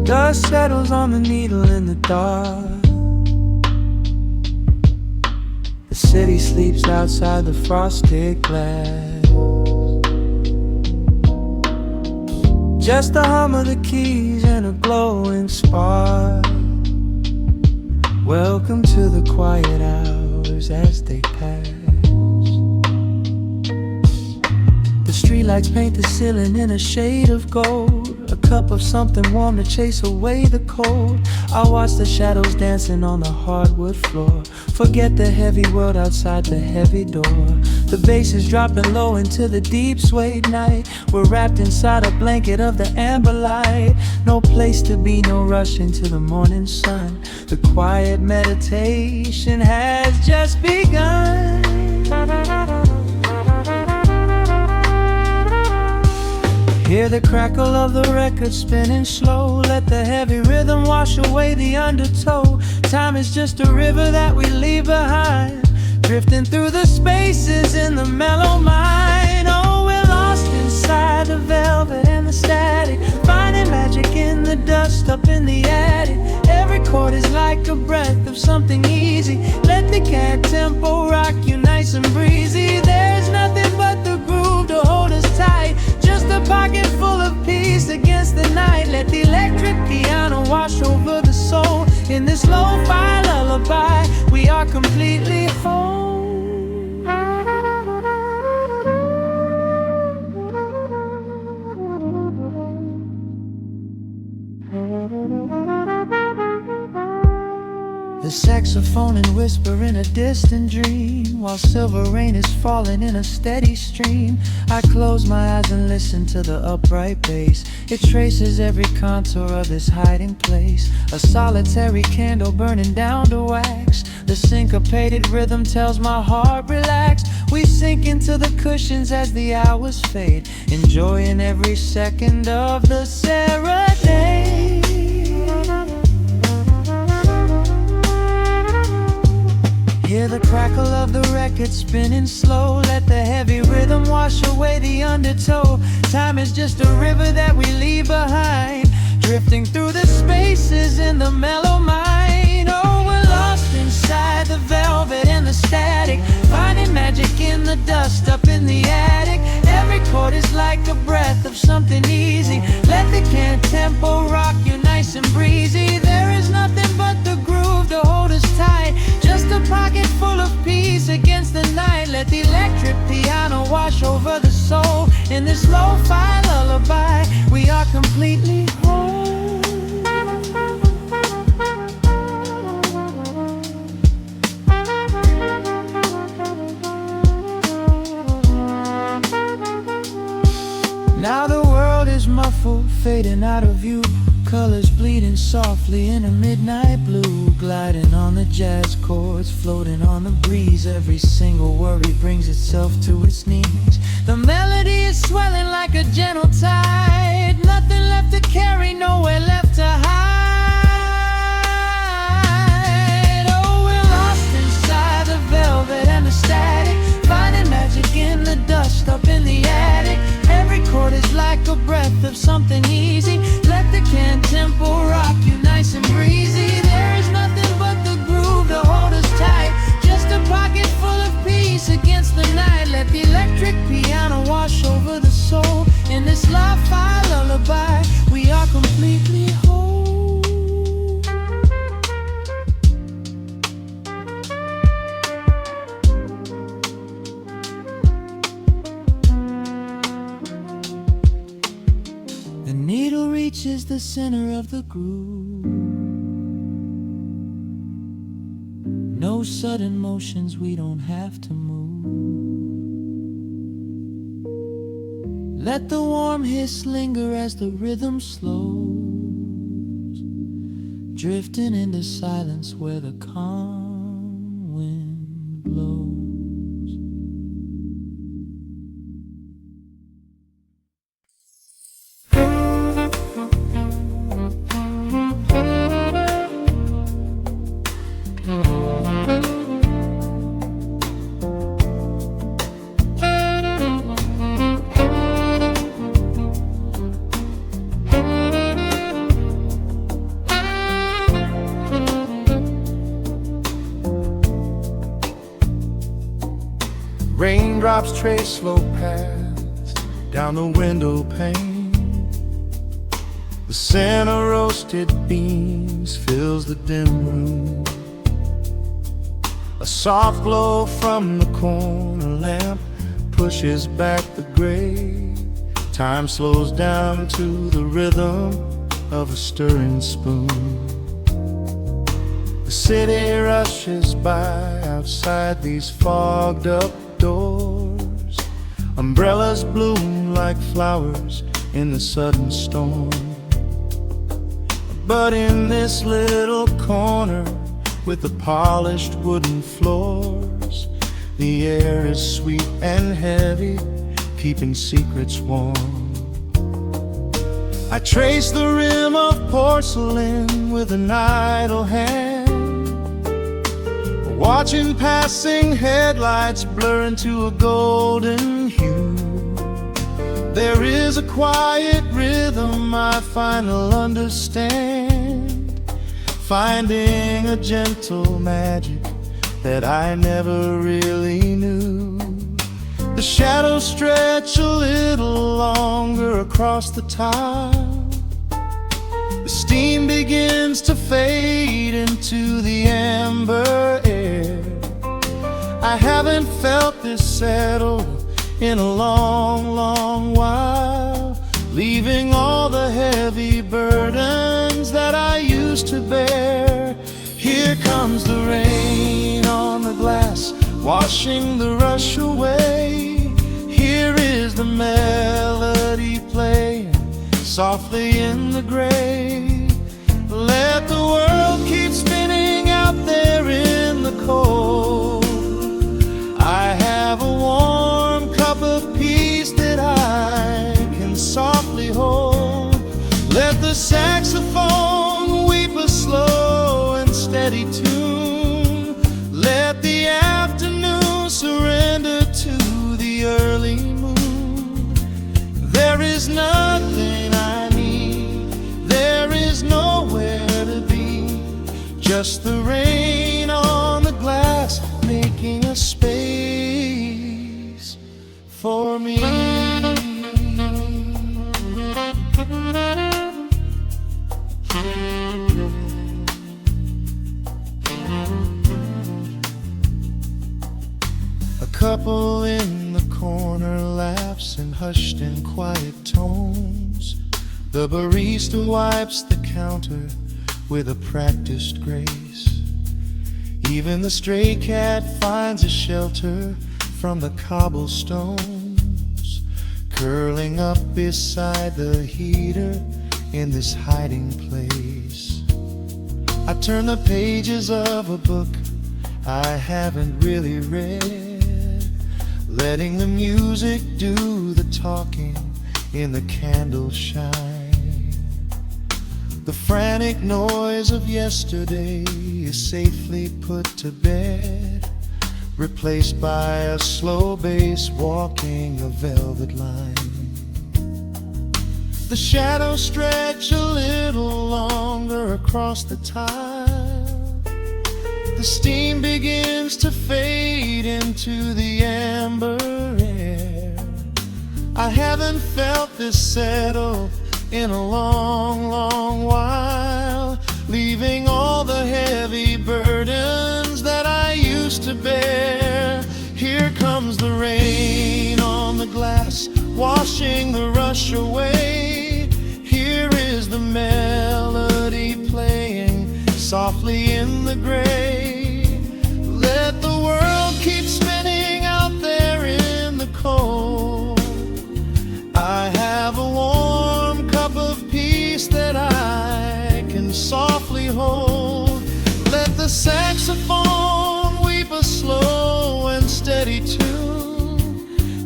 Dust settles on the needle in the dark. The city sleeps outside the frosted glass. Just the hum of the keys and a glowing spark. Welcome to the quiet hours as they pass. The streetlights paint the ceiling in a shade of gold. A cup of something warm to chase away the cold. I watch the shadows dancing on the hardwood floor. Forget the heavy world outside the heavy door. The bass is dropping low into the deep suede night. We're wrapped inside a blanket of the amber light. No place to be, no rush into the morning sun. The quiet meditation has just begun. Hear the crackle of the record spinning slow. Let the heavy rhythm wash away the undertow. Time is just a river that we leave behind, drifting through the spaces in the mellow mind. Oh, we're lost inside the velvet and the static, finding magic in the dust up in the attic. Every chord is like a breath of something easy. Let the cat tempo rock you nice and breezy. There's nothing but the groove to hold us tight. Just a pocket full of peace against the night. Let the electric piano wash over the soul. In this lo-fi lullaby, we are completely whole. The saxophone and whisper in a distant dream, while silver rain is falling in a steady stream. I close my eyes and listen to the upright bass. It traces every contour of this hiding place. A solitary candle burning down to wax. The syncopated rhythm tells my heart relax. We sink into the cushions as the hours fade, enjoying every second of the serenade. Hear the crackle of the record spinning slow. Let the heavy rhythm wash away the undertow. Time is just a river that we leave behind, drifting through the spaces in the mellow mind. Oh, we're lost inside the velvet and the static, finding magic in the dust up in the attic. Every chord is like a breath of something easy. Let the can tempo rock you nice and breezy. There is nothing but the groove to hold us tight. Just a pocket full of peace against the night. Let the electric piano wash over the soul. In this lo-fi lullaby, we are completely whole. Now the world is muffled, fading out of view. Colors bleeding softly in a midnight blue, gliding on the jazz chords, floating on the breeze. Every single worry brings itself to its knees. The melody is swelling like a gentle tide. Nothing left to carry, nowhere left to hide. Oh, we're lost inside the velvet and the static, finding magic in the dust up in the attic. Every chord is like a breath of something easy. Let the can tempo rock you nice and breezy. There is nothing but the groove to hold us tight. Just a pocket full of peace against the night. Let the electric piano wash over the soul. In this lo-fi lullaby, we are completely whole. The needle reaches the center of the groove. No sudden motions, we don't have to move. Let the warm hiss linger as the rhythm slows, drifting into silence where the calm wind blows. Raindrops trace slow paths down the window pane. The scent of roasted beans fills the dim room. A soft glow from the corner lamp pushes back the gray. Time slows down to the rhythm of a stirring spoon. The city rushes by outside these fogged up doors. Umbrellas bloom like flowers in the sudden storm. But in this little corner with the polished wooden floors, the air is sweet and heavy, keeping secrets warm. I trace the rim of porcelain with an idle hand, watching passing headlights blur into a golden hue. There is a quiet rhythm I finally understand, finding a gentle magic that I never really knew. The shadows stretch a little longer across the tile. The steam begins to fade into the amber air. I haven't felt this settled in a long, long while, leaving all the heavy burdens that I used to bear. Here comes the rain on the glass, washing the rush away. Here is the melody playing softly in the gray. Let the world keep spinning out there in the cold. I have a warm cup of peace that I can softly hold. Let the saxophone weep a slow and steady tune. Let the afternoon surrender to the early moon. There is nothing I need, there is nowhere to be, just the rain on the glass making a space for me. A couple in the corner laughs in hushed and quiet tones. The barista wipes the counter with a practiced grace. Even the stray cat finds a shelter from the cobblestones, curling up beside the heater in this hiding place. I turn the pages of a book I haven't really read, letting the music do the talking in the candle shine. The frantic noise of yesterday is safely put to bed, replaced by a slow bass walking a velvet line. The shadows stretch a little longer across the tile. The steam begins to fade into the amber air. I haven't felt this settle in a long, long while, leaving all the heavy burdens that I used to bear. Here comes the rain on the glass, washing the rush away. Here is the melody playing softly in the gray. Let the world keep spinning out there in the cold. I have a warm cup of peace that I can softly hold. Let the saxophone weep a slow and steady tune.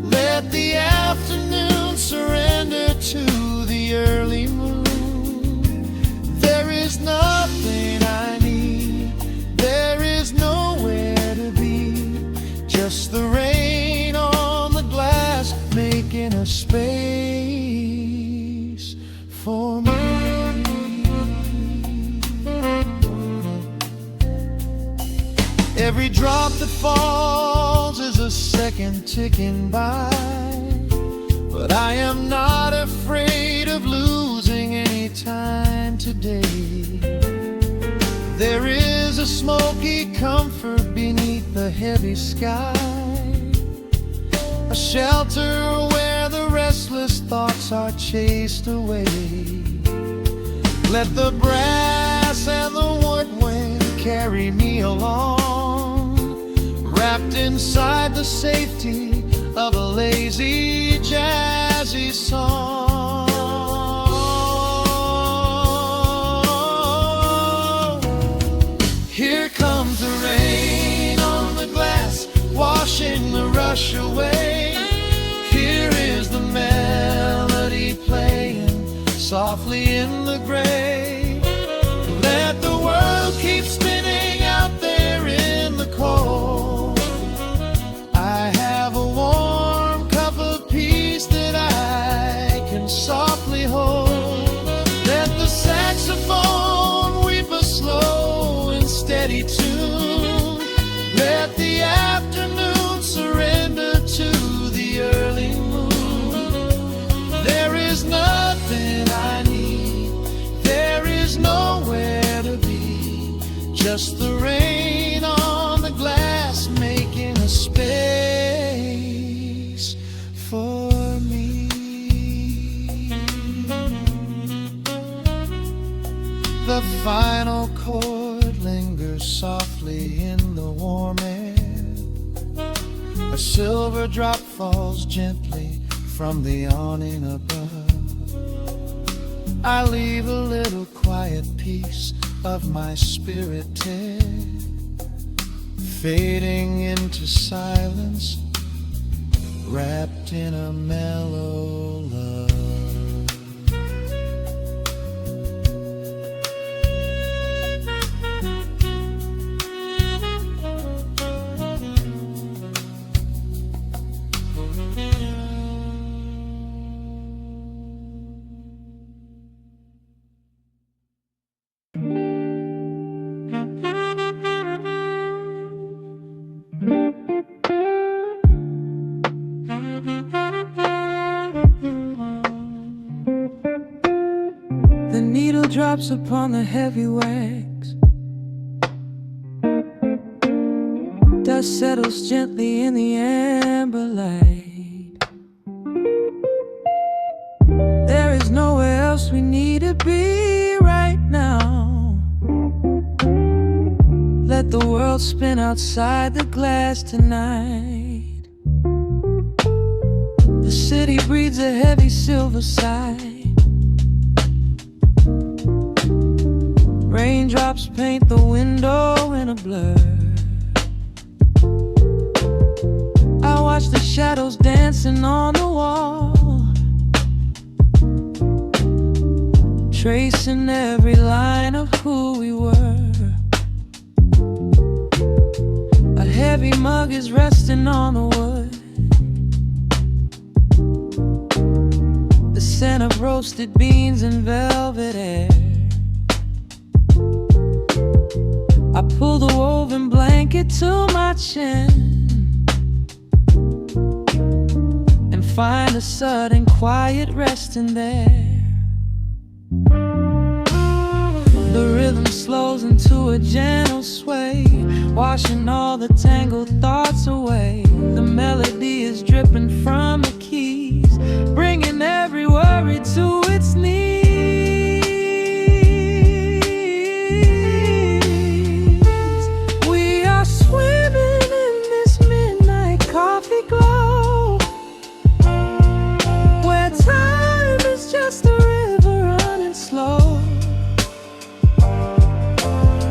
Let the afternoon surrender to the early moon. There is nothing I need, there is nowhere to be, just the rain on the glass making a space for me. Every drop that falls is a second ticking by, but I am not afraid of losing any time today. There is a smoky comfort beneath the heavy sky, a shelter where the restless thoughts are chased away. Let the brass and the woodwind carry me along, wrapped inside the safety of a lazy, jazzy song. Here comes the rain on the glass, washing the rush away. Here is the melody playing softly in the gray. Let the world keep spinning out there in the cold. I have a warm cup of peace that I can softly hold. Let the saxophone weep a slow and steady tune. Let the afternoon surrender to the early moon. There is nothing I need, there is nowhere to be, just the rain on the glass making a space for me. The final chord lingers softly in the warm air. A silver drop falls gently from the awning above. I leave a little quiet piece of my spirit tear, fading into silence, wrapped in a mellow love. The needle drops upon the heavy wax. Dust settles gently in the amber light. There is nowhere else we need to be right now. Let the world spin outside the glass tonight. The city breathes a heavy silver sigh. Raindrops paint the window in a blur. I watch the shadows dancing on the wall, tracing every line of who we were. A heavy mug is resting on the wood. The scent of roasted beans and velvet air. I pull the woven blanket to my chin and find a sudden quiet resting there. The rhythm slows into a gentle sway, washing all the tangled thoughts away. The melody is dripping from the keys, bringing every worry to its knees. Swimming in this midnight coffee glow, where time is just a river running slow.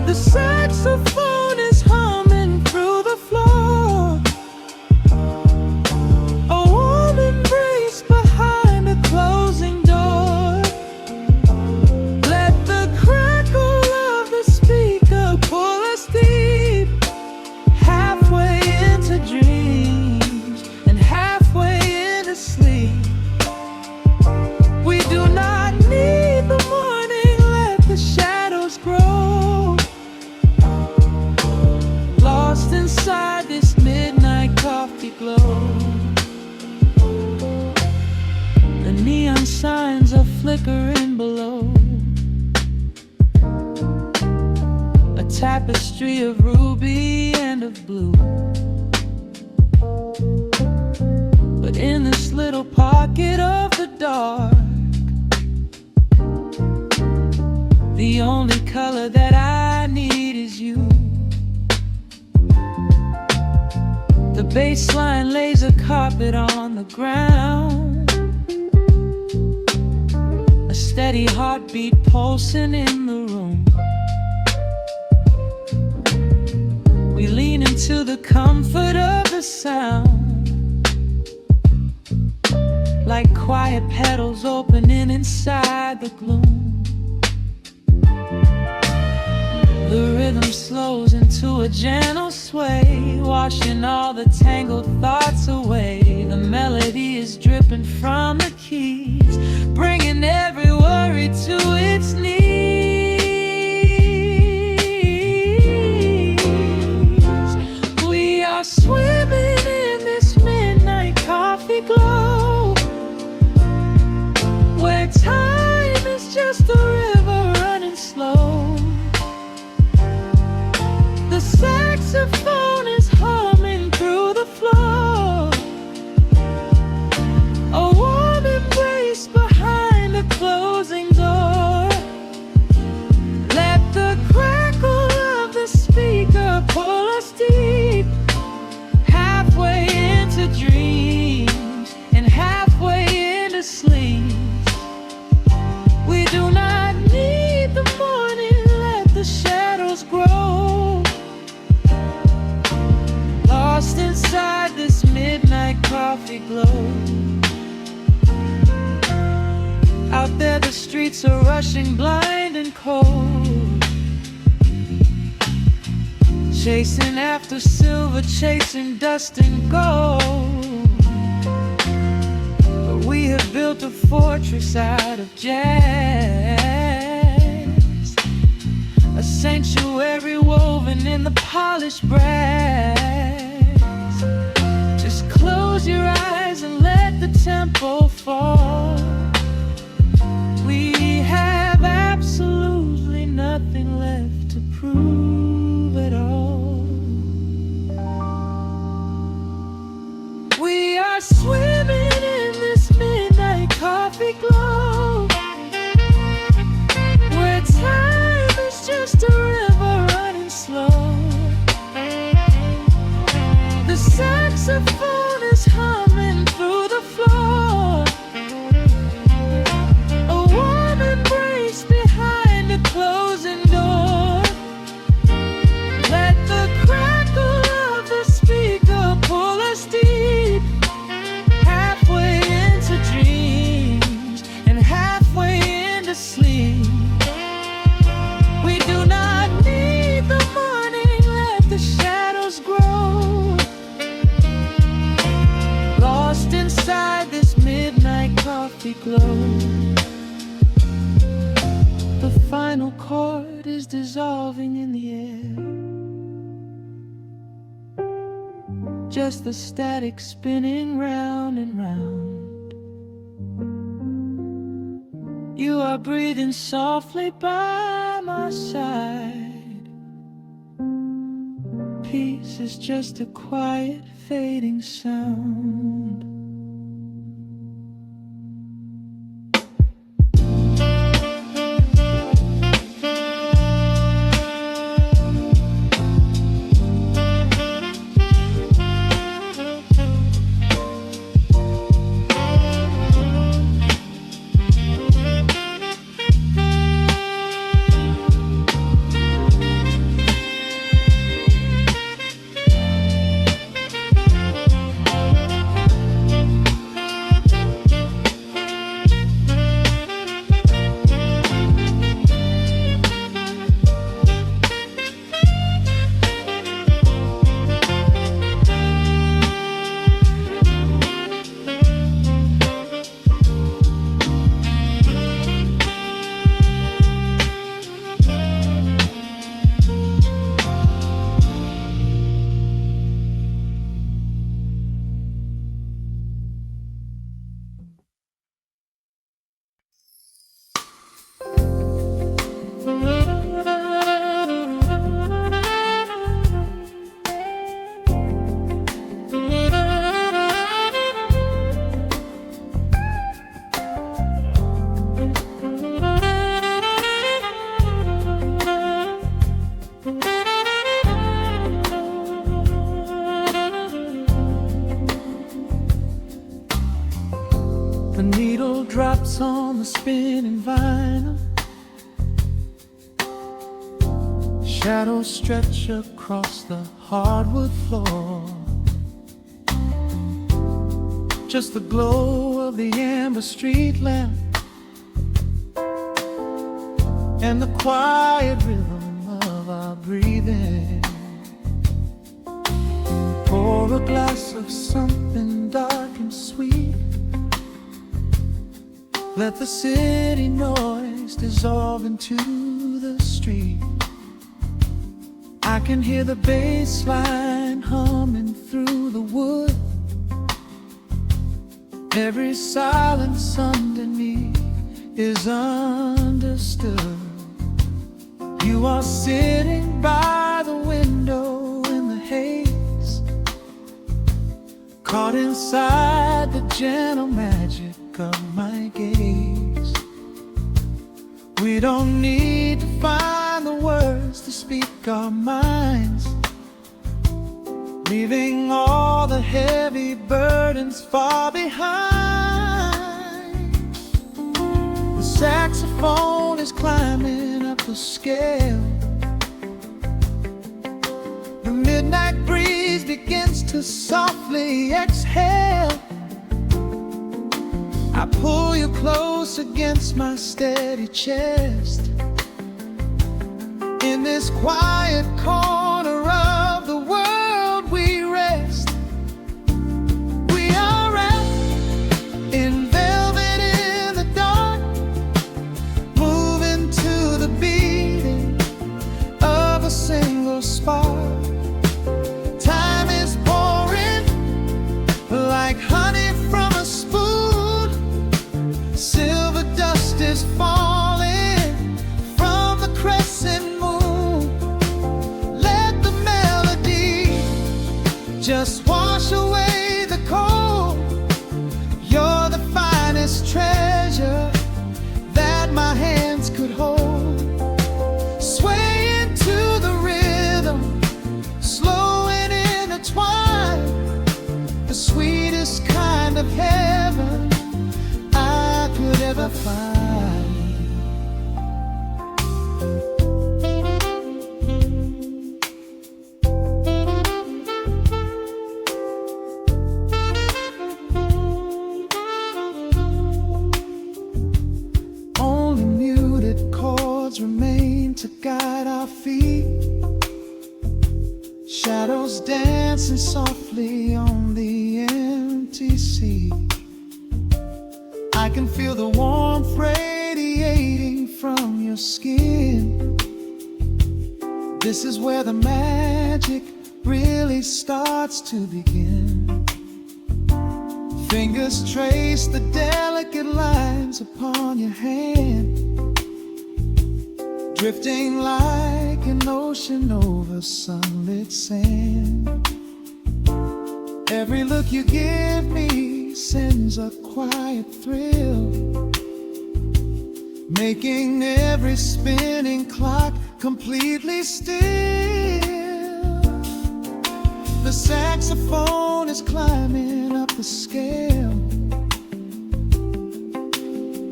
The saxophone is humming through the floor, a warm embrace behind a closing door. flickering below. A tapestry of ruby and of blue. But in this little pocket of the dark, the only color that I need is you. The baseline lays a carpet on the ground, a steady heartbeat pulsing in the room. We lean into the comfort of the sound, like quiet petals opening inside the gloom. The rhythm slows into a gentle sway, washing all the tangled thoughts away. The melody is dripping from the keys, bringing every worry to its knees. We are swimming in this midnight coffee glow, where time is just a river running slow. The saxophone is humming through the floor, a warm embrace behind a closing door. Let the crackle of the speaker pull us deep, halfway into dreams and halfway into sleep. We do not need the morning, let the shadows grow. Lost inside this midnight coffee glow. Out there the streets are rushing blind and cold, chasing after silver, chasing dust and gold. But we have built a fortress out of jazz, a sanctuary woven in the polished brass. Just close your eyes and let the tempo fall. We have absolutely nothing left to prove at all. We are swimming in this midnight coffee glow, where time is just a river running slow. The saxophone is humming through the floor, a warm embrace behind a closing door. Let the crackle of the speaker pull us deep, halfway into dreams and halfway into sleep. We do not need the morning, let the shadows grow. Lost inside this midnight coffee glow. The final chord is dissolving in the air, just the static spinning round and round. You are breathing softly by my side. Peace is just a quiet fading sound. The needle drops on the spinning vinyl. Shadows stretch across the hardwood floor. Just the glow of the amber street lamp and the quiet rhythm of our breathing. Pour a glass of something dark and sweet. Let the city noise dissolve into the street. I can hear the bass line humming through the wood. Every silence underneath is understood. You are sitting by the window in the haze, caught inside the gentle magic of my gaze. We don't need to find the words to speak our minds, leaving all the heavy burdens far behind. The saxophone is climbing up the scale. The midnight breeze begins to softly exhale. I pull you close against my steady chest. In this quiet corner of the world we rest. We are wrapped in velvet in the dark, moving to the beating of a single spark. Time is pouring like honey from a spoon. Silver dust is falling from the crescent moon. Let the melody just wash away the cold. You're the finest treasure that my hands could hold. Swaying to the rhythm, slow and intertwined, the sweetest kind of heaven I could ever find. Only muted chords remain to guide our feet. Shadows dancing softly on the empty sea. I can feel the warmth radiating from your skin. This is where the magic really starts to begin. Fingers trace the delicate lines upon your hand, drifting like an ocean over sunlit sand. Every look you give me sends a quiet thrill, making every spinning clock completely still. The saxophone is climbing up the scale.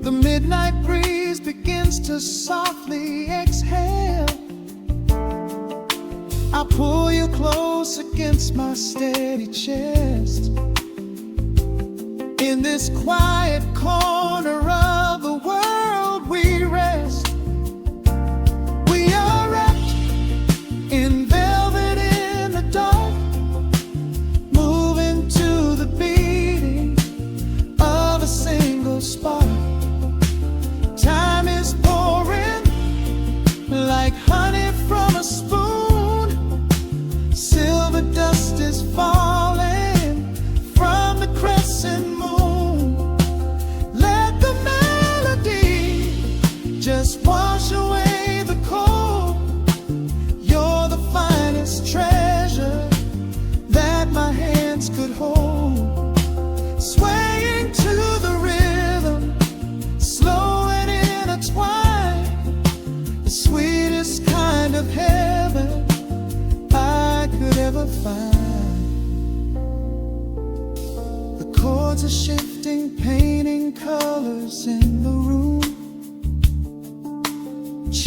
The midnight breeze begins to softly exhale. I pull you close against my steady chest. In this quiet corner of the world we rest. We are wrapped in velvet in the dark, moving to the beating of a single spark. Time is pouring like honey from a spoon. Silver dust is falling from the crescent moon. Let the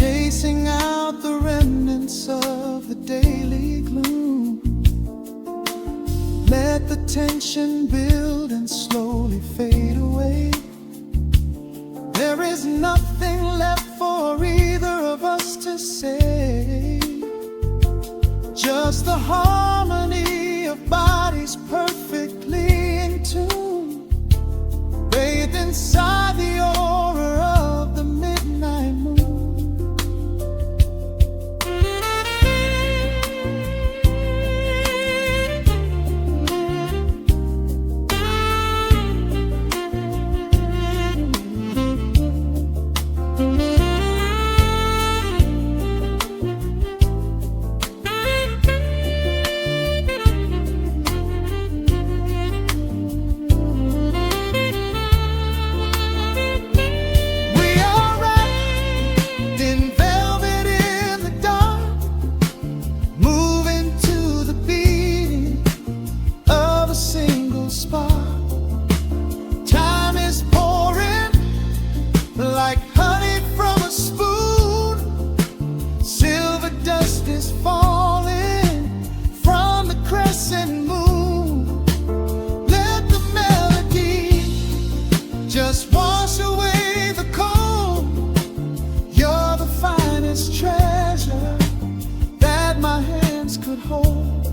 chasing out the remnants of the daily gloom. Let the tension build and slowly fade away. There is nothing left for either of us to say, just the harmony of bodies perfectly in tune, bathed inside the aura of the midnight moon. Like honey from a spoon, silver dust is falling from the crescent moon. Let the melody just wash away the cold. You're the finest treasure that my hands could hold.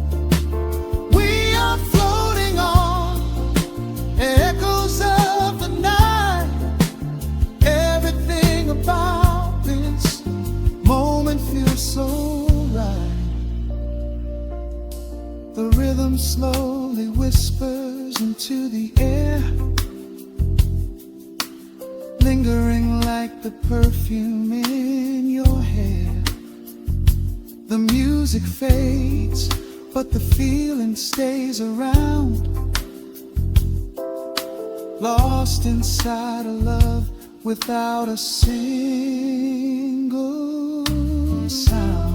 We are floating on echoes of the night. About this moment feels so right. The rhythm slowly whispers into the air, lingering like the perfume in your hair. The music fades, but the feeling stays around, lost inside a love without a single sound.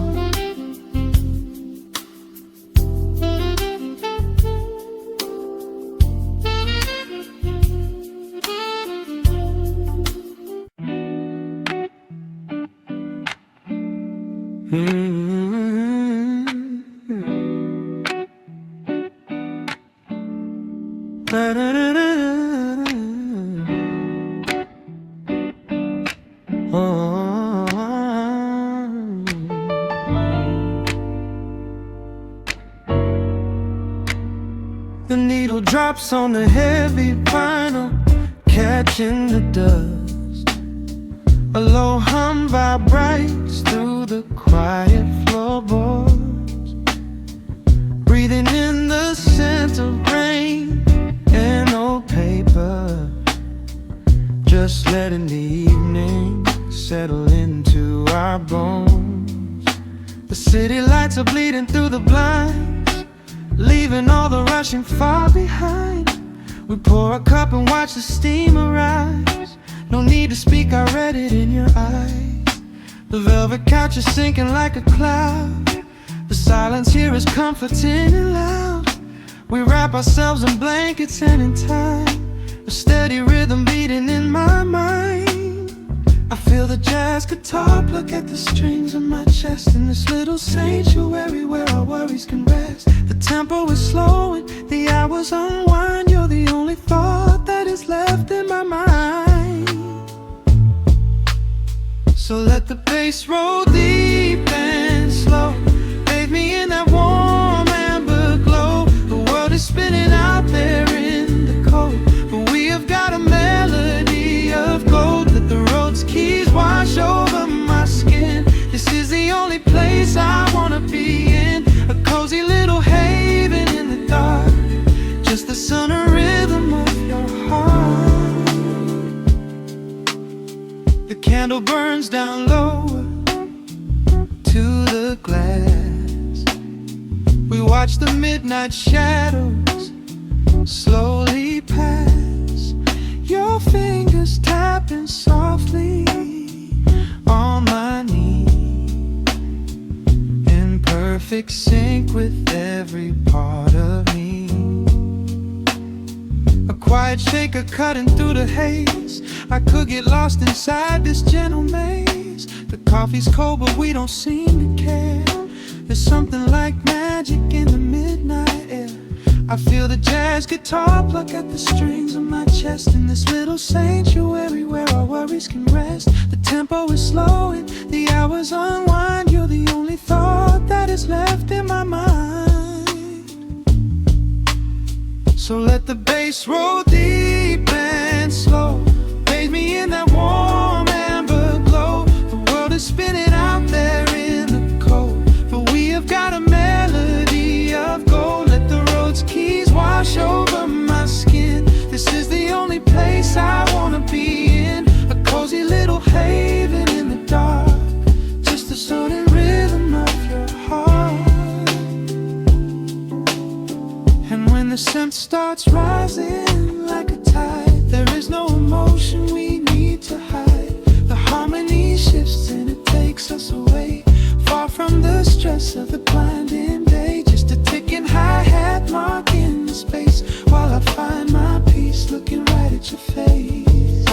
The needle drops on the heavy vinyl, catching the dust. A low hum vibrates through the quiet floorboards, breathing in the scent of rain and old paper, just letting the evening settle into our bones. The city lights are bleeding through the blinds, leaving all the rushing far behind. We pour a cup and watch the steam arise. No need to speak, I read it in your eyes. The velvet couch is sinking like a cloud. The silence here is comforting and loud. We wrap ourselves in blankets and in time, a steady rhythm beating in my mind. I feel the jazz guitar pluck at the strings of my chest, in this little sanctuary where our worries can rest. The tempo is slowing, the hours unwind. You're the only thought that is left in my mind. So let the bass roll deep and slow, bathe me in that warm amber glow. The world is spinning out there in the cold, but we have got a melody of gold. Let the road's keys wash over my skin. This is the only place I wanna be in, a cozy little haven in the dark, just the sun and rhythm of your heart. The candle burns down lower to the glass. We watch the midnight shadows slowly pass, your fingers tapping softly on my knee, in perfect sync with every part of me. A quiet shaker cutting through the haze. I could get lost inside this gentle maze. eyes. The coffee's cold, but we don't seem to care. There's something like magic in the midnight air. I feel the jazz guitar pluck at the strings of my chest, in this little sanctuary where our worries can rest. The tempo is slow and the hours unwind. You're the only thought that is left in my mind. So let the bass roll deep and slow, bathe me in that warm amber glow. The world is spinning out there in the cold, but we have got a melody of gold. Let the road's keys wash over my skin. This is the only place I wanna be in, a cozy little haven in the dark, just the sound and rhythm of your heart. And when the scent starts rising like a tide, there is no emotion we need to hide. The harmony shifts and it takes us away, far from the stress of the blinding day. Just a ticking hi-hat marking the space, while I find my peace looking right at your face.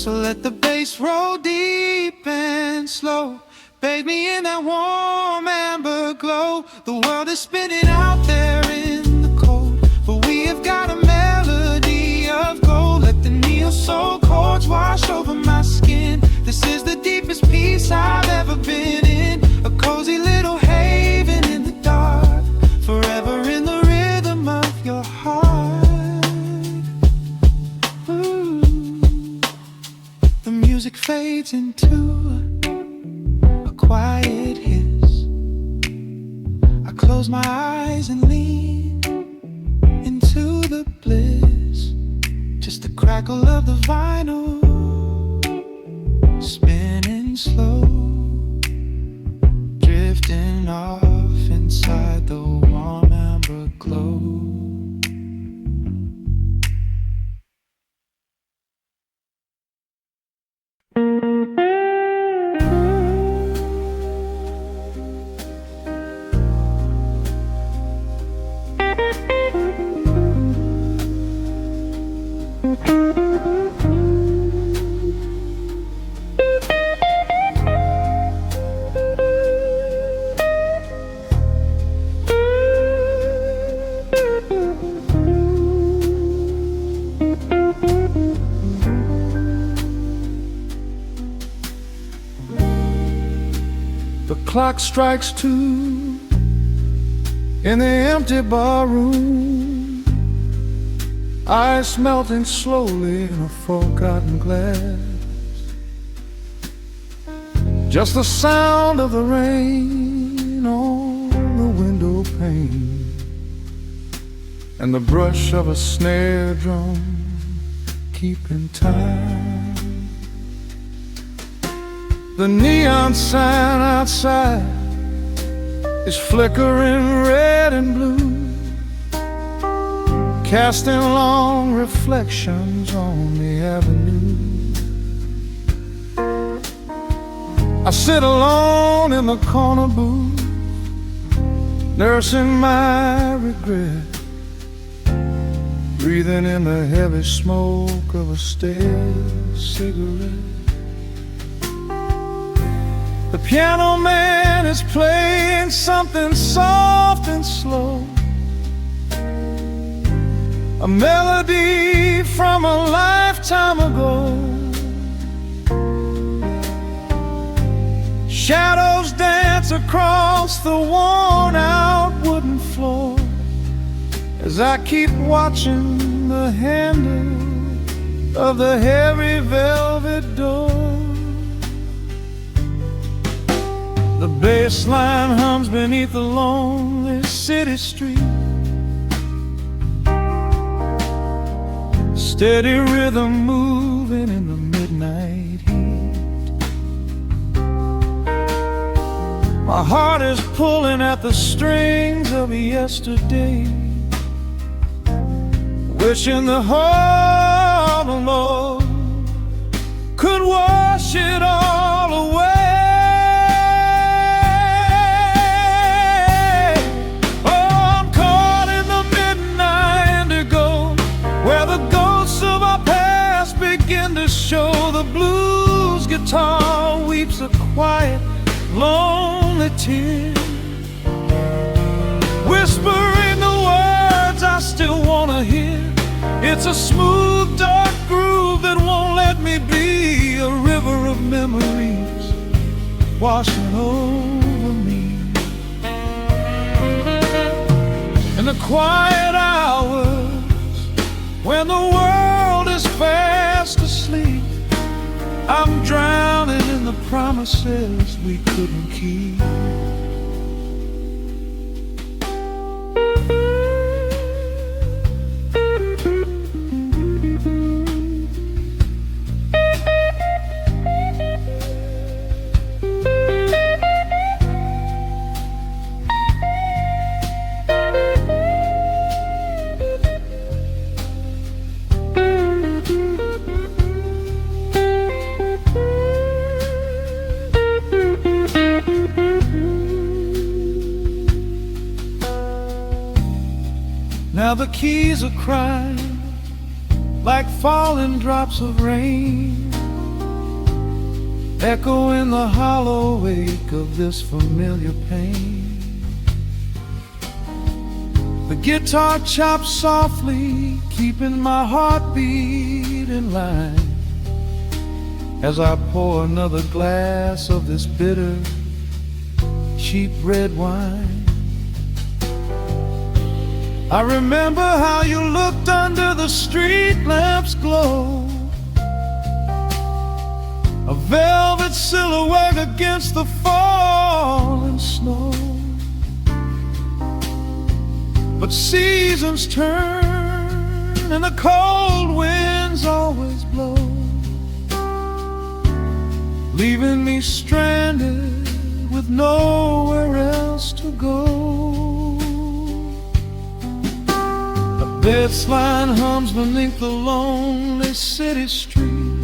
So let the bass roll deep and slow, bathe me in that warm amber glow. The world is spinning out there in the cold, but we have got a melody of gold. Let the neo soul chords wash over my skin. This is the deepest peace I've ever been in, a cozy little haven in the dark, forever in the rhythm of your heart. Ooh. The music fades into a quiet hiss. I close my eyes and lean into the bliss, just the crackle of the vinyl spinning slow, drifting off inside the warm amber glow. The clock strikes 2 in the empty bar room, ice melting slowly in a forgotten glass. Just the sound of the rain on the window pane, and the brush of a snare drum keeping time. The neon sign outside is flickering red and blue, casting long reflections on the avenue. I sit alone in the corner booth, nursing my regret, breathing in the heavy smoke of a stale cigarette. The piano man is playing something soft and slow, a melody from a lifetime ago. Shadows dance across the worn-out wooden floor as I keep watching the handle of the heavy velvet door. The bass line hums beneath the lonely city street, steady rhythm moving in the midnight heat. My heart is pulling at the strings of yesterday, wishing the heart alone could wash it all away. Oh, I'm caught in the midnight indigo, where the ghosts guitar weeps a quiet, lonely tear, whispering the words I still wanna hear. It's a smooth, dark groove that won't let me be, a river of memories washing over me. In the quiet hours, when the world is fast asleep, I'm drowning in the promises we couldn't keep. Now the keys are crying like falling drops of rain, echo in the hollow wake of this familiar pain. The guitar chops softly, keeping my heartbeat in line, as I pour another glass of this bitter, cheap red wine. I remember how you looked under the street lamp's glow, a velvet silhouette against the falling snow. But seasons turn and the cold winds always blow, leaving me stranded with nowhere else to go. This line hums beneath the lonely city street,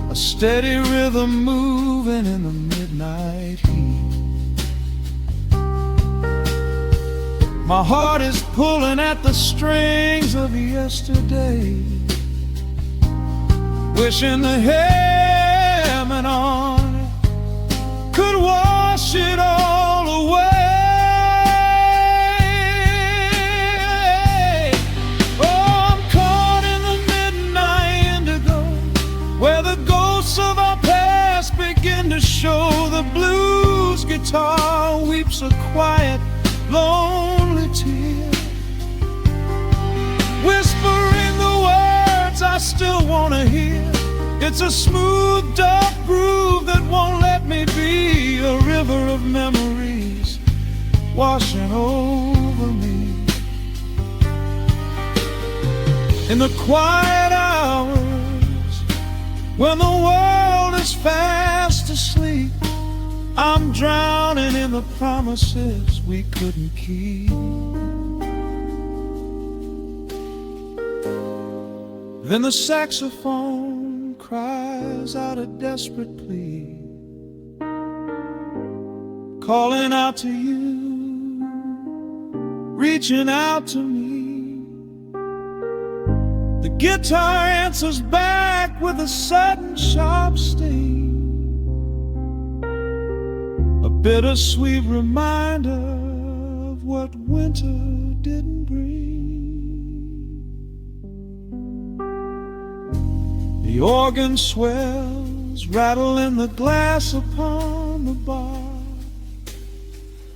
a steady rhythm moving in the midnight heat. My heart is pulling at the strings of yesterday, wishing the hem on it could wash it all away. Of our past begin to show. The blues guitar weeps a quiet, lonely tear, whispering the words I still want to hear. It's a smooth, dark groove that won't let me be, a river of memories washing over me. In the quiet hours, when the world is fast asleep, I'm drowning in the promises we couldn't keep. Then the saxophone cries out a desperate plea, calling out to you, reaching out to me. The guitar answers back with a sudden sharp sting, a bittersweet reminder of what winter didn't bring. The organ swells, rattling the glass upon the bar,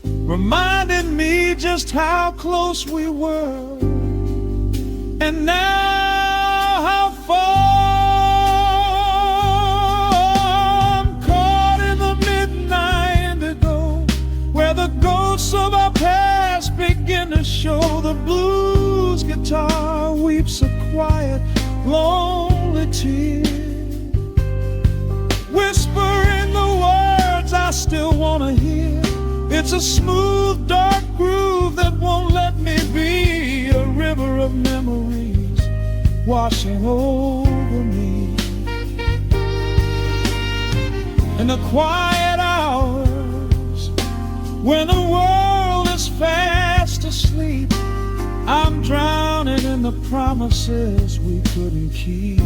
reminding me just how close we were, and now how far. I'm caught in the midnight indigo, where the ghosts of our past begin to show. The blues guitar weeps a quiet, lonely tear, whispering the words I still want to hear. It's a smooth, dark groove that won't let me be, a river of memories washing over me. In the quiet hours, when the world is fast asleep, I'm drowning in the promises we couldn't keep.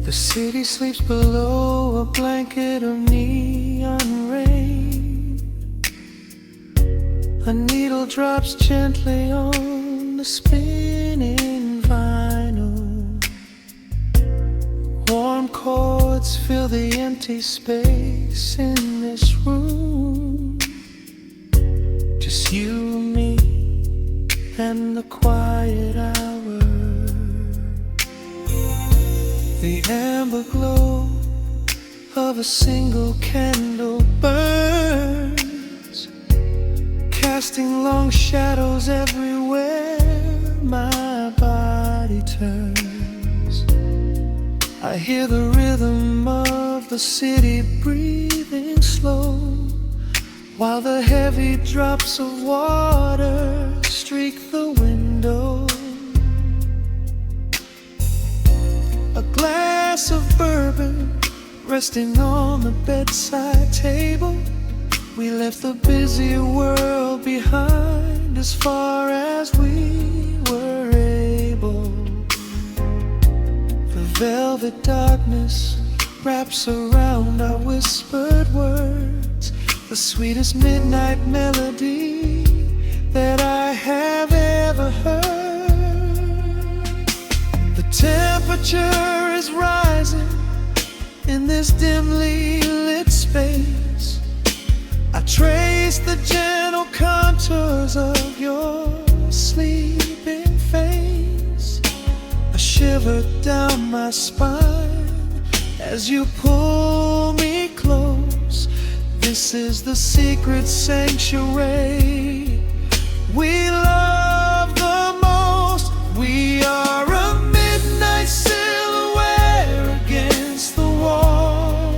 The city sleeps below a blanket of neon rain. A needle drops gently on the spinning vinyl. Warm chords fill the empty space in this room. Just you, me, and the quiet hour. The amber glow of a single candle burns, casting long shadows everywhere my body turns. I hear the rhythm of the city breathing slow, while the heavy drops of water streak the window. A glass of bourbon resting on the bedside table. We left the busy world behind as far as we were able. The velvet darkness wraps around our whispered words, the sweetest midnight melody that I have ever heard. The temperature is rising in this dimly lit space. I trace the gentle contours of your sleeping face. A shiver down my spine as you pull me close. This is the secret sanctuary we love the most. We are a midnight silhouette against the wall,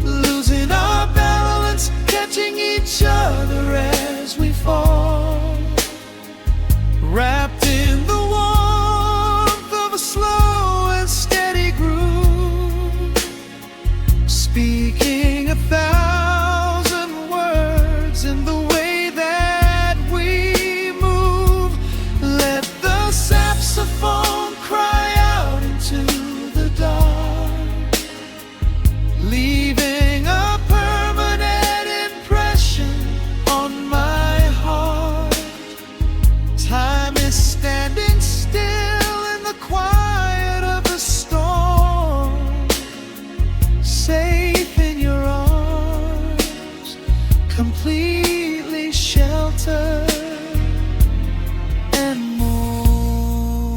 losing our balance, catching each other as we fall, wrapped in the warmth of a slow and steady groove, speaking 1,000 words in the way that we move. Let the saxophone cry out into the dark, leaving a permanent impression on my heart. Time is standing still in the quiet of the storm, safe in your arms, completely sheltered and more.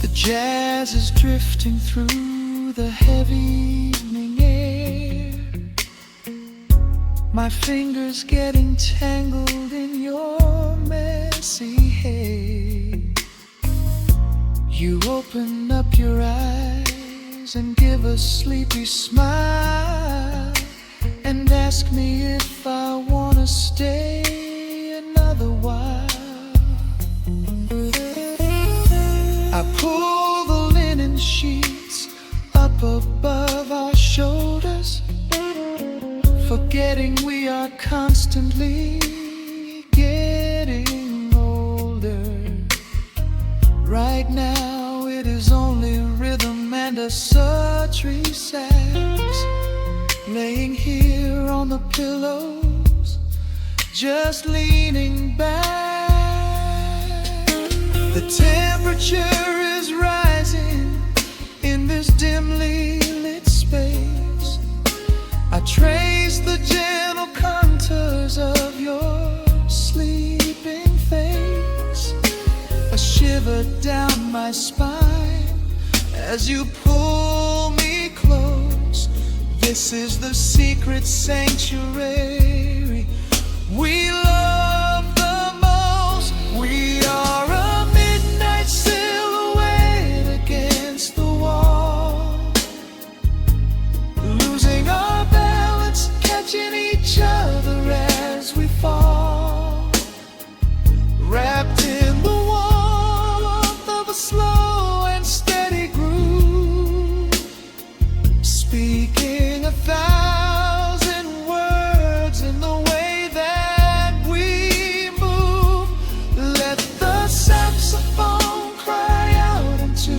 The jazz is drifting through the heavy evening air, my fingers getting tangled in your messy hair. You open up your eyes and give a sleepy smile, and ask me if I wanna stay another while. I pull the linen sheets up above our shoulders, forgetting we are constantly getting older. Right now it is only rhythm and a sultry sax, laying here on the pillows, just leaning back. The temperature is rising in this dimly lit space. I trace the gentle contours of your sleeping face. A shiver down my spine as you pull me close. This is the secret sanctuary we love the most. We are a midnight silhouette against the wall, losing our balance, catching each other as we fall, wrapped in the warmth of a slow and steady groove, speaking 1,000 words in the way that we move. Let the saxophone cry out into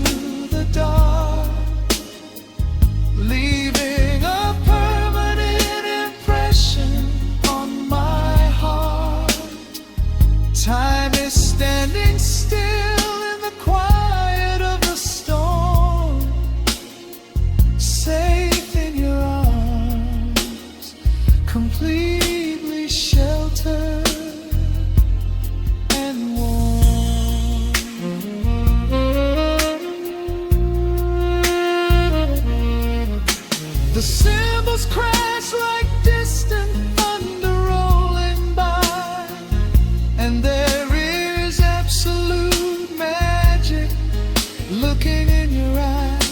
the dark, leaving a permanent impression on my heart. Time is standing still in the quiet of the storm, safe in your arms, completely sheltered and warm. The cymbals crash like distant thunder rolling by, and there is absolute magic looking in your eyes.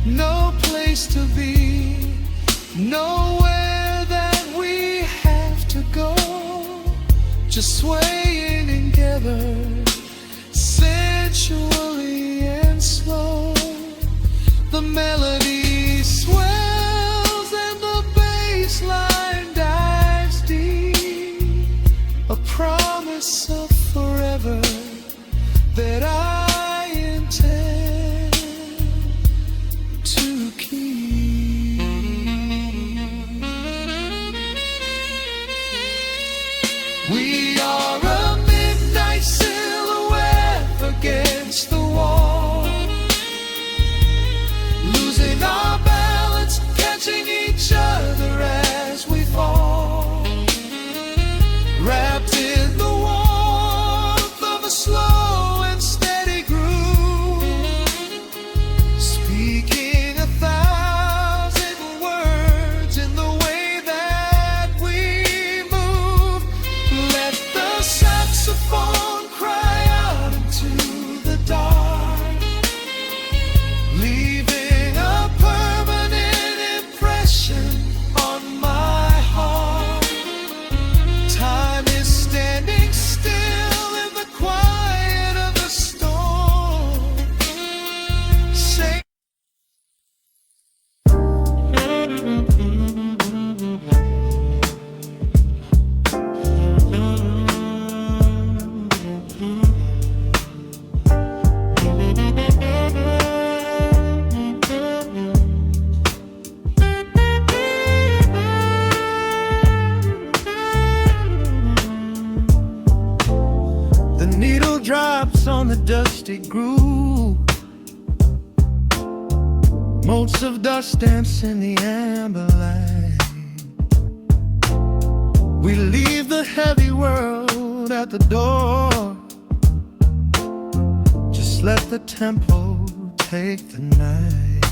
No place to be, nowhere that we have to go, just swaying together, sensually and slow. The melody swells and the bass line dives deep, a promise of forever that I intend to keep. We are a midnight silhouette against the wall, losing our balance, catching each other as we fall, wrapped in the warmth of a slow and steady groove, speaking 1,000 words in the way that we move. Let the saxophone cry out into the dark, leaving a permanent impression on my heart. Time is standing still in the quiet of the storm. Say the needle drops on the dusty groove, motes of dust dance in the amber light. We leave the heavy world at the door, just let the tempo take the night.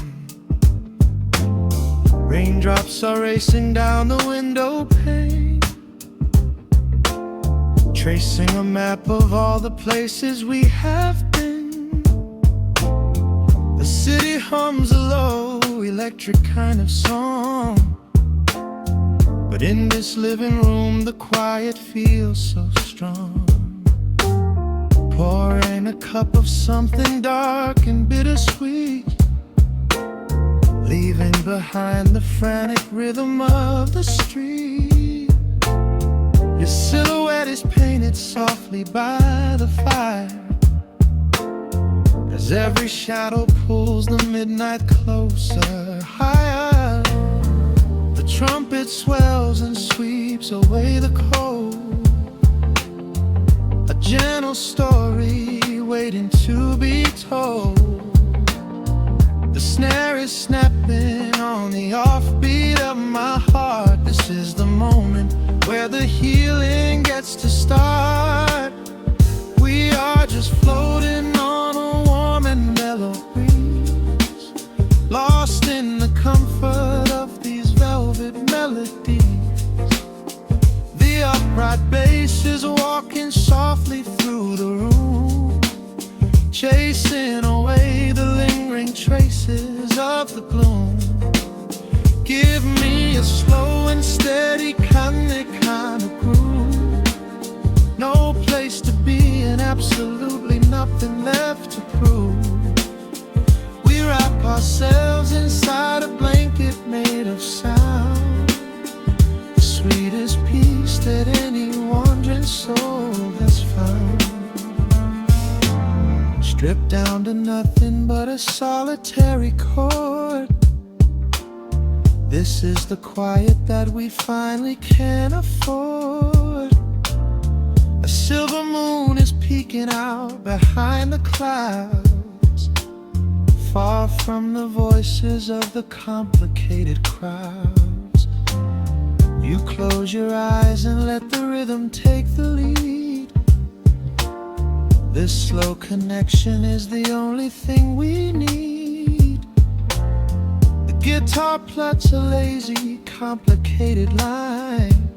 Raindrops are racing down the window pane, tracing a map of all the places we have been. The city hums a low, electric kind of song, but in this living room the quiet feels so strong. Pouring a cup of something dark and bittersweet, leaving behind the frantic rhythm of the street. Your silhouette is painted softly by the fire, as every shadow pulls the midnight closer, higher. The trumpet swells and sweeps away the cold, a gentle story waiting to be told. The snare is snapping on the offbeat of my heart. This is the moment where the healing gets to start. We are just floating on a warm and mellow breeze, lost in the comfort of these velvet melodies. The upright bass is walking softly through the room, chasing away the lingering traces of the gloom. Give me a slow and steady kind of groove, no place to be and absolutely nothing left to prove. We wrap ourselves inside a blanket stripped down to nothing but a solitary chord. This is the quiet that we finally can afford. A silver moon is peeking out behind the clouds, far from the voices of the complicated crowds. You close your eyes and let the rhythm take the lead. This slow connection is the only thing we need. The guitar plucks a lazy, complicated line,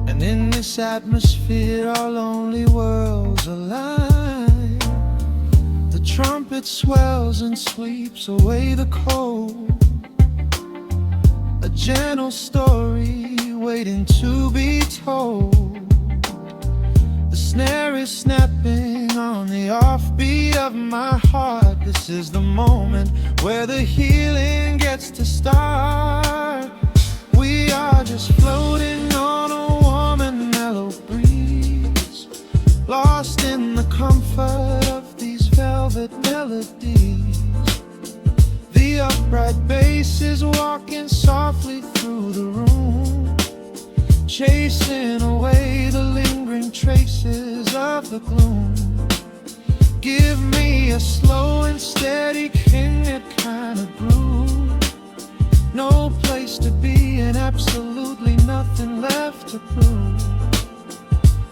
and in this atmosphere our lonely worlds align. The trumpet swells and sweeps away the cold, a gentle story waiting to be told. The snare is snapping on the offbeat of my heart. This is the moment where the healing gets to start. We are just floating on a warm and mellow breeze, lost in the comfort of these velvet melodies. The upright bass is walking softly through the room, chasing away the lingering traces of the gloom. Give me a slow and steady kindred kind of groove. No place to be and absolutely nothing left to prove.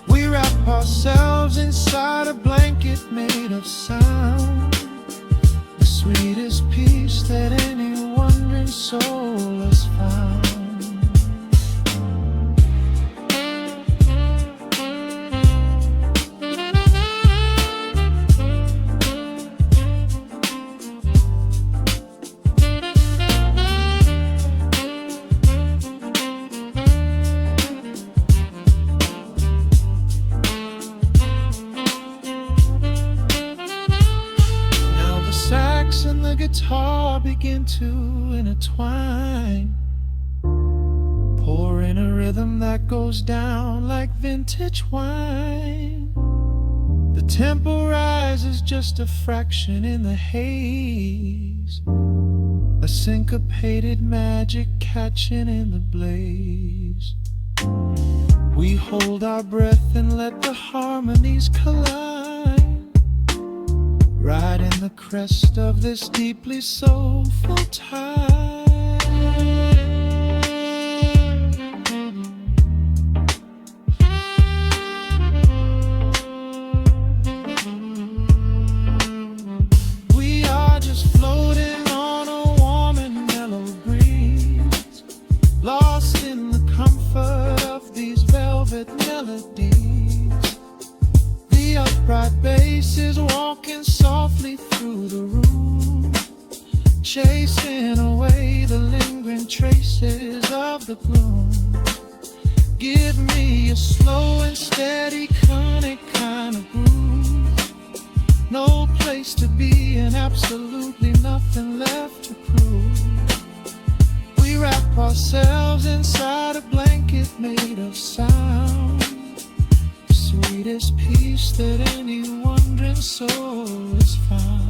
We wrap ourselves inside a blanket made of sound, the sweetest peace that any wandering soul has found. And the guitar begin to intertwine, pouring a rhythm that goes down like vintage wine. The tempo rises just a fraction in the haze, a syncopated magic catching in the blaze. We hold our breath and let the harmonies collide, riding the crest of this deeply soulful tide. We are just floating on a warm and mellow breeze, lost in the comfort of these velvet melodies. The upright bass is walking softly through the room, chasing away the lingering traces of the gloom. Give me a slow and steady conic kind of groove. No place to be and absolutely nothing left to prove. We wrap ourselves inside a blanket made of sound, the sweetest peace that any wandering soul has found.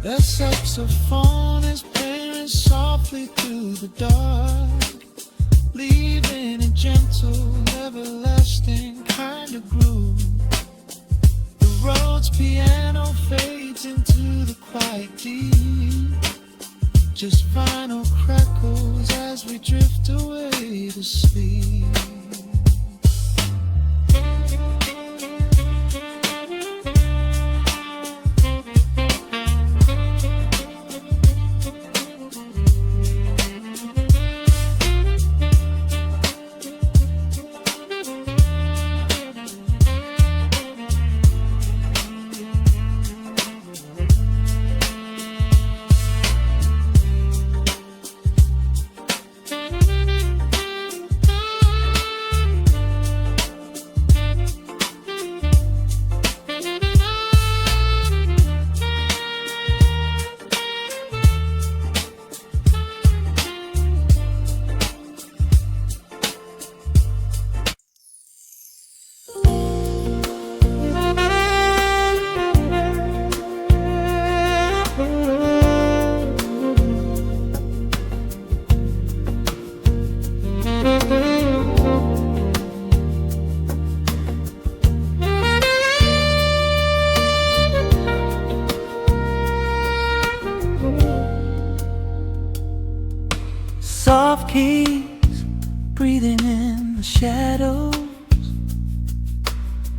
The saxophone is playing softly through the dark, leaving a gentle, everlasting kind of groove. The Rhodes piano fades into the quiet deep, just vinyl crackles as we drift away to sleep.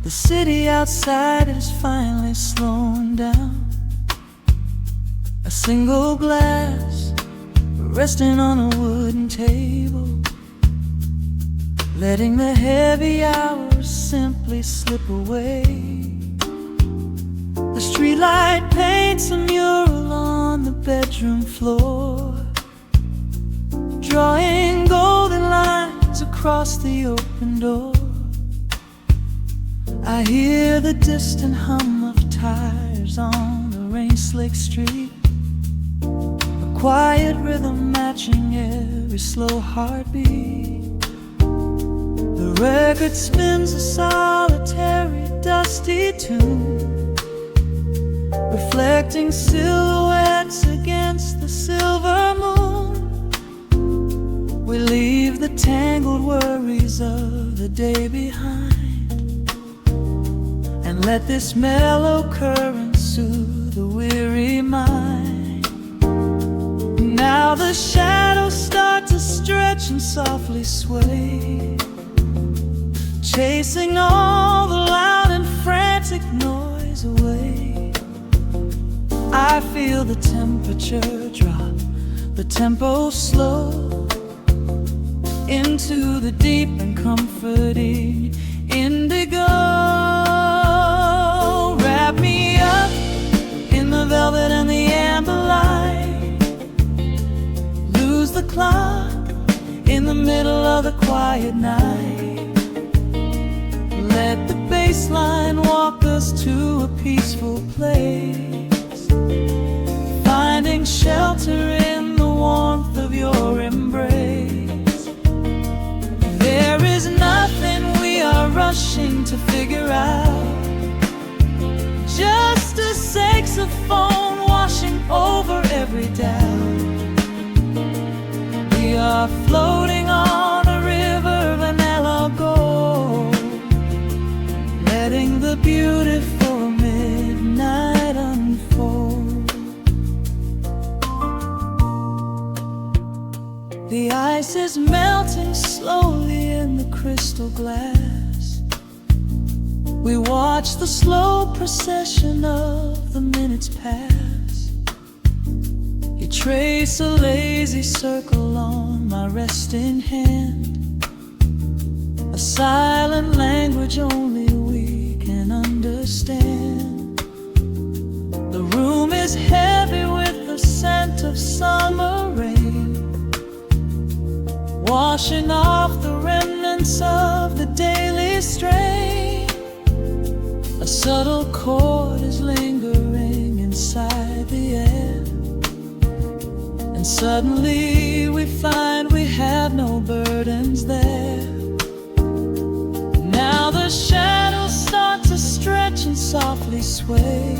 The city outside is finally slowing down. A single glass resting on a wooden table, letting the heavy hours simply slip away. The streetlight paints a mural on the bedroom floor, drawing golden lines across the open door. I hear the distant hum of tires on the rain-slicked street, a quiet rhythm matching every slow heartbeat. The record spins a solitary, dusty tune, reflecting silhouettes against the silver moon. We leave the tangled worries of the day behind, and let this mellow current soothe the weary mind. Now the shadows start to stretch and softly sway, chasing all the loud and frantic noise away. I feel the temperature drop, the tempo slow, into the deep and comforting indigo. Wrap me up in the velvet and the amber light, lose the clock in the middle of the quiet night. Let the bass line walk us to a peaceful place, finding shelter in the warmth of your embrace. There is nothing we are rushing to figure out, just a saxophone washing over every doubt. We are floating on a river of vanilla gold, letting the beautiful midnight unfold. The ice is melting slowly in the crystal glass. We watch the slow procession of the minutes pass. You trace a lazy circle on my resting hand, a silent language only we can understand. The room is heavy with the scent of summer rain, washing off the remnants of the daily strain. A subtle chord is lingering inside the air, and suddenly we find we have no burdens there. Now the shadows start to stretch and softly sway,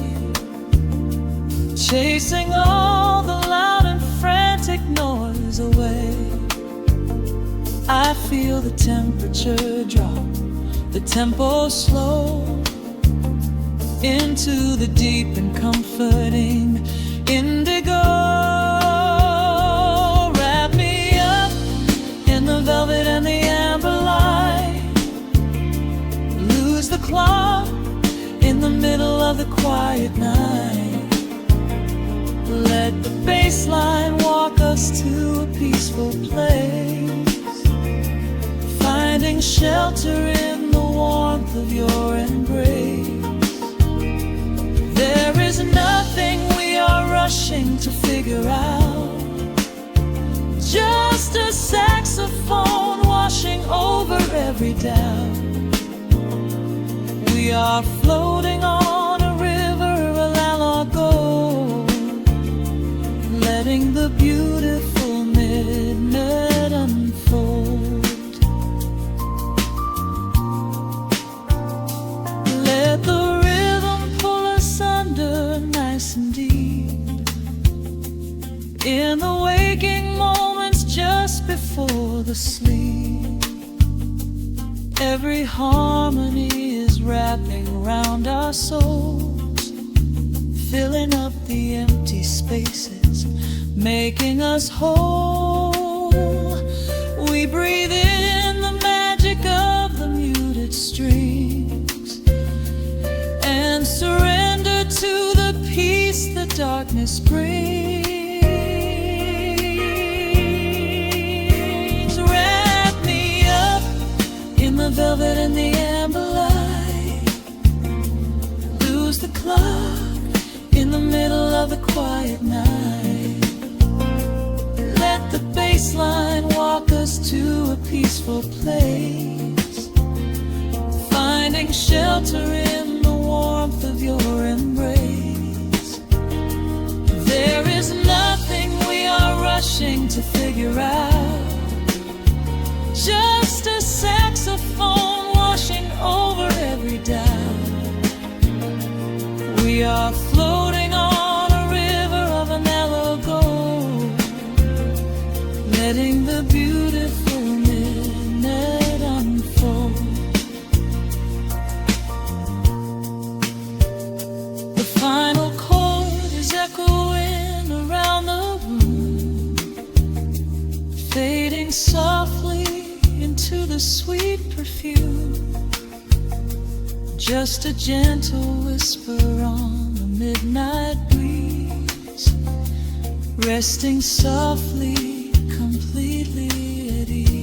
chasing all the loud and frantic noise away. I feel the temperature drop, the tempo slow, into the deep and comforting indigo. Wrap me up in the velvet and the amber light, lose the clock in the middle of the quiet night. Let the bass line walk us to a peaceful place, finding shelter in the warmth of your embrace. There is nothing we are rushing to figure out, just a saxophone washing over every doubt. We are floating on a river of vanilla gold, letting the beautiful midnight unfold. Let the rhythm pull us under nice and deep, in the waking moments just before the sleep. Every harmony is wrapping around our souls, filling up the empty spaces, making us whole. We breathe in the magic of the muted strings, darkness brings. Wrap me up in the velvet and the amber light. Lose the clock in the middle of the quiet night. Let the bass line walk us to a peaceful place, finding shelter in the warmth of your embrace. There is nothing we are rushing to figure out, just a saxophone washing over every doubt. We are floating on a river of a mellow gold, letting the beautiful midnight unfold. The final chord is echoing around the room, fading softly into the sweet perfume. Just a gentle whisper on the midnight breeze, resting softly, completely at ease.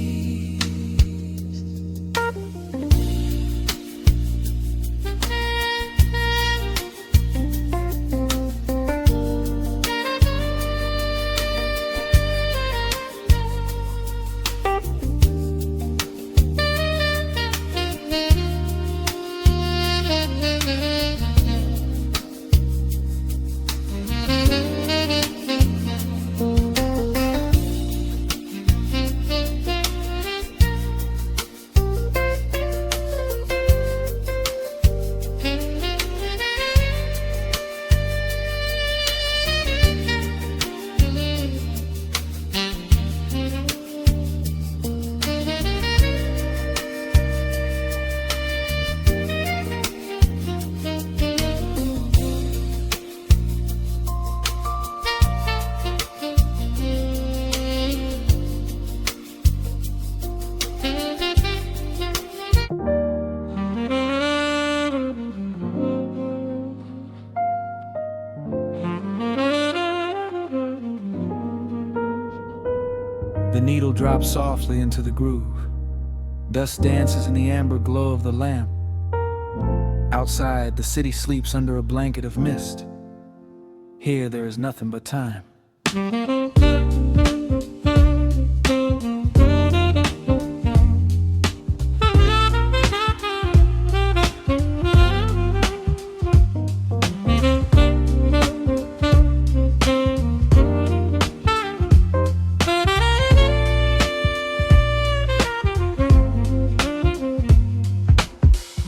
The needle drops softly into the groove. Dust dances in the amber glow of the lamp. Outside, the city sleeps under a blanket of mist. Here, there is nothing but time.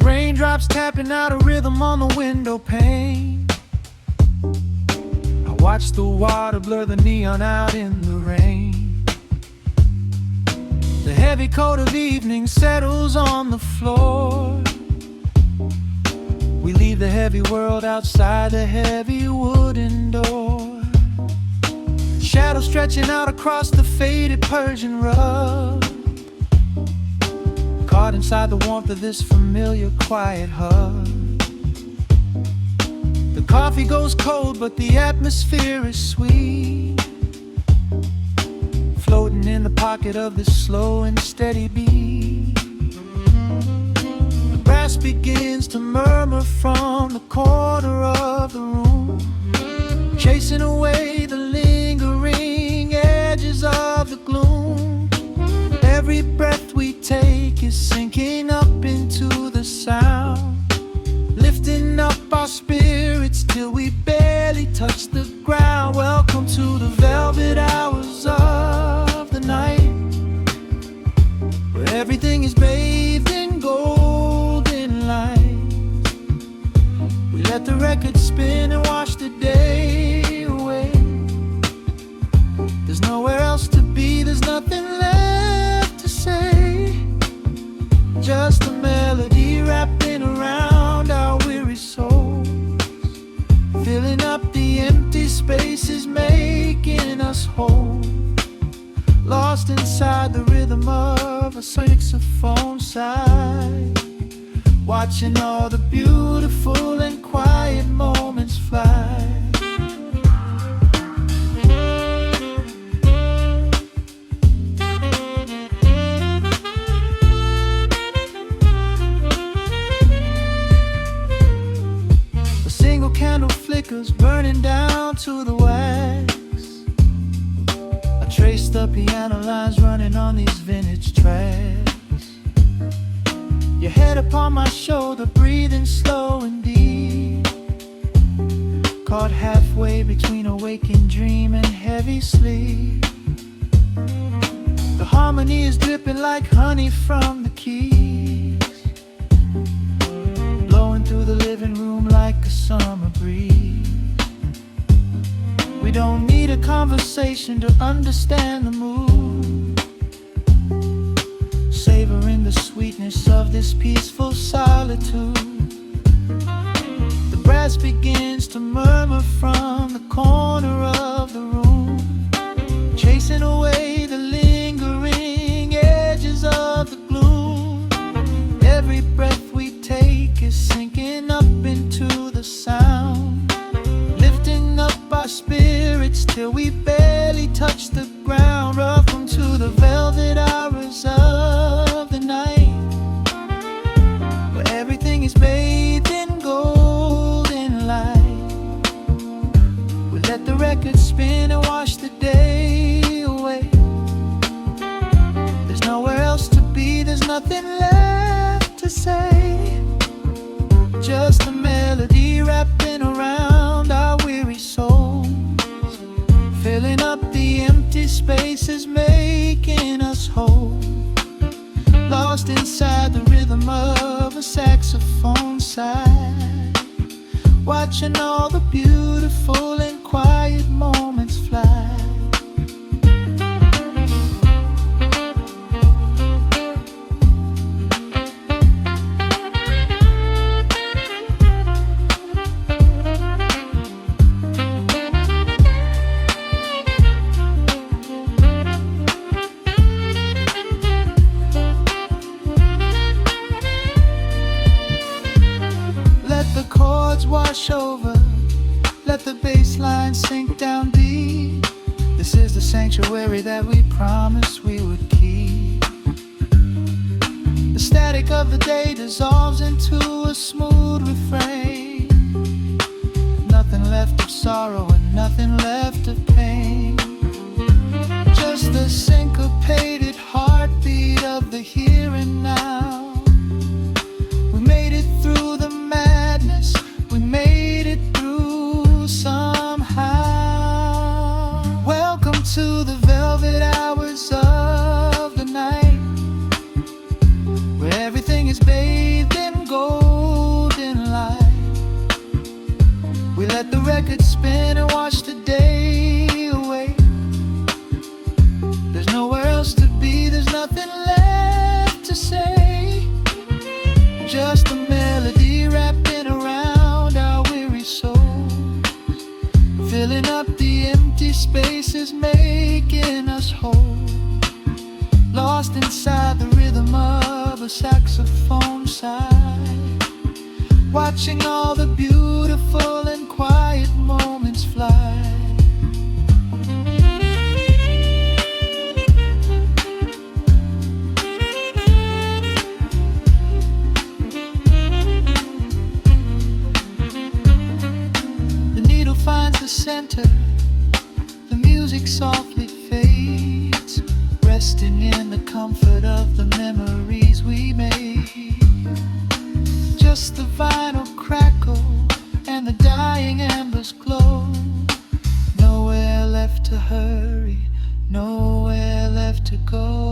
Raindrops tapping out a rhythm on the window pane. I watch the water blur the neon out in the rain. The heavy coat of evening settles on the floor. We leave the heavy world outside the heavy wooden door. Shadows stretching out across the faded Persian rug, caught inside the warmth of this familiar quiet hug. The coffee goes cold, but the atmosphere is sweet, floating in the pocket of this slow and steady beat. The brass begins to murmur from the corner of the room, chasing away the lingering edges of the gloom. Every breath we take is sinking up into the sound, lifting up our spirits till we barely touch the ground. Welcome to the velvet hours of the night, where everything is bathed in golden light. We let the record spin and wash the day away. There's nowhere else to be, there's nothing left to say. Just a melody wrapping around our weary souls, filling up the empty spaces, making us whole. Lost inside the rhythm of a saxophone sigh, watching all the beautiful and quiet moments fly. candle flickers, burning down to the wax. I trace the piano lines running on these vintage tracks. Your head upon my shoulder, breathing slow and deep, caught halfway between a waking dream and heavy sleep. The harmony is dripping like honey from the keys, blowing through the living room like a summer breeze. We don't need a conversation to understand the mood, savoring the sweetness of this peaceful solitude. The brass begins to murmur from the corner of the room, chasing away the lingering edges of the gloom. Every breath we take is sinking up into the sound, lifting up our spirits till we barely touch the ground. Welcome to the velvet hours of the night, where everything is bathed in golden light. We let the record spin and wash the day away. There's nowhere else to be, there's nothing left to say. Just a melody wrapping around our weary souls, filling up the empty spaces, making us whole. Lost inside the rhythm of a saxophone sigh, watching all the beautiful and quiet moments fly. Wash over, let the bass line sink down deep. This is the sanctuary that we promised we would keep. The static of the day dissolves into a smooth refrain. Nothing left of sorrow and nothing left of pain, just the syncopated heartbeat of the here and now. We made it through the madness, we made it through somehow. Welcome to the velvet hours of the night, where everything is bathed in golden light. We let the record spin and wash the day away. There's nowhere else to be, there's nothing left to say. Just a melody wrapping around our weary souls, filling up the empty spaces, making us whole. Lost inside the rhythm of a saxophone sigh, watching all the beautiful and quiet moments fly. Finds the center, the music softly fades, resting in the comfort of the memories we made. Just the vinyl crackle and the dying embers glow. Nowhere left to hurry, nowhere left to go.